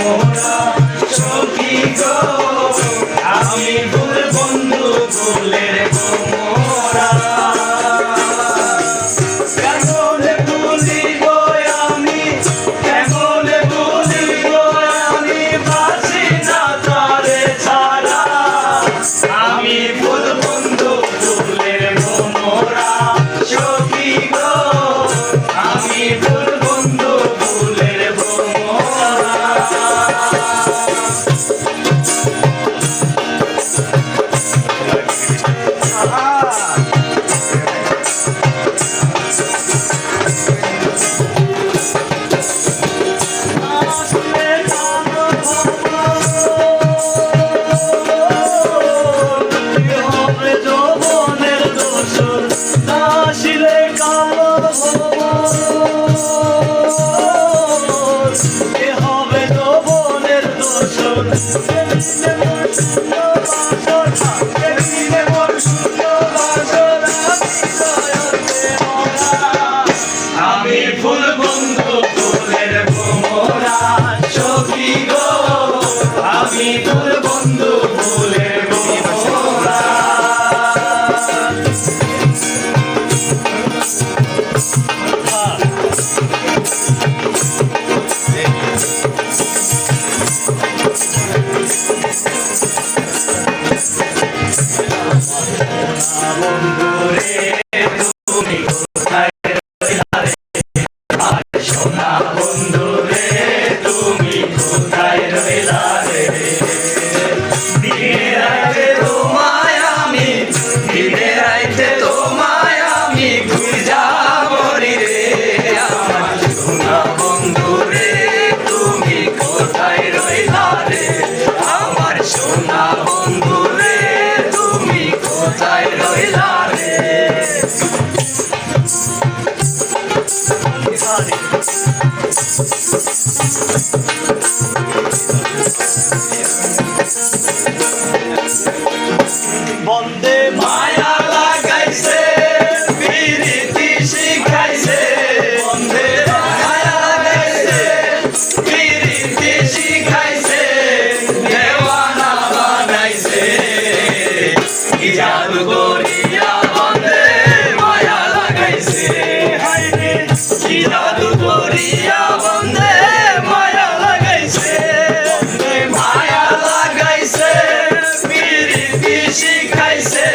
মোরা সখী গো আমি ভুল বন্ধু ভুলের গো মোরা কেমনে ভুলিব আমি কেমনে ভুলিব আমি বাসি না তারে ছাড়া আমি ভুল বন্ধু ভুলের গো মোরা সখী গো আমি ভুল বন্ধু ভুলের গো মোরা আমি ফুল বন্ধু ফুলের গো মোরা সখী গো আমি ফুল বন্ধু ফুলের গো মোরা বন্ধুরে তুমি কোথায় রইলা রে সোনা বন্ধুরে তুমি কোথায় রইলা রে দিনের রাতে তোমায় আমি দিনের রাতে তোমায় আমি খুঁজা মরি রে আমার সোনা বন্ধুরে তুমি কোথায় রইলা রে আমার সোনা বন্ধুরে তুমি কোথায় রইলা রে বন্দে মায়া লাগাইছে প্রীতি শিখাইছে বন্দে মায়া লাগাইছে প্রীতি শিখাইছে দেওয়ানা বানাইছে কি জাদু করিয়া বন্দে মায়া লাগাইছে হায়রে কি জাদু করিয়া বন্দে মায়া লাগাইছে বন্দে মায়া লাগাইছে প্রীতি শিখাইছে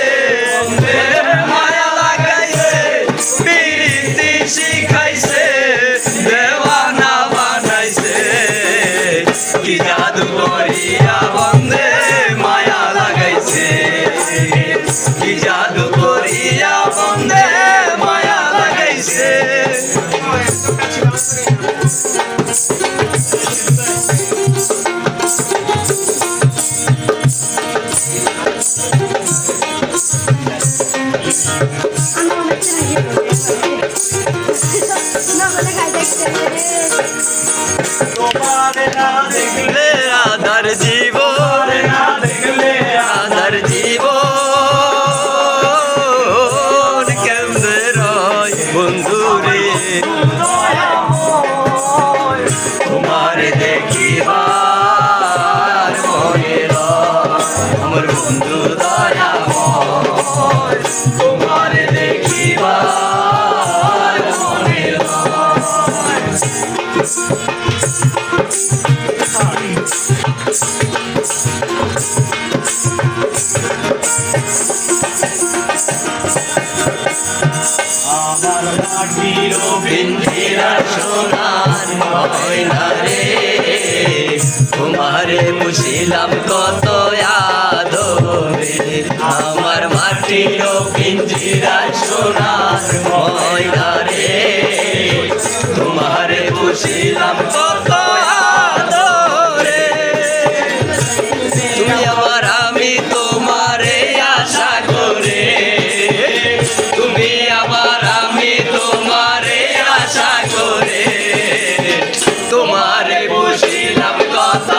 বন্দে মায়া লাগাইছে প্রীতি শিখাইছে দেওয়ানা বানাইছে কি জাদু করিয়া বন্দে মায়া লাগাইছে কি জাদু করিয়া বন্দে মায়া লাগাইছে তোমারে না দেখলে আধার জীবন না দেখলে আধার জীবন কেমনে রয় বন্ধুরে তোমারে দেখিবার মনে রয় আমার বন্ধু দয়াময় তোমারে দেখিবার মনে রয় আমার মাটির পিঞ্জিরা সোনার ময়না রে তোমারে বুঝিলাম কত আদরে আমার মাটির পিঞ্জিরা সোনার ময়না রে তোমারে বুঝিলাম কত আদরে তুমি আমার আমি তোমারে আশা করে তুমি আমার আমি তোমারে আশা করে তোমারে বুঝিলাম কত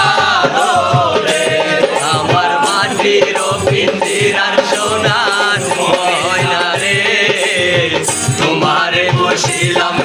আদরে আমার মাটির পিঞ্জিরার সোনার ময়না রে তোমারে বুঝিলাম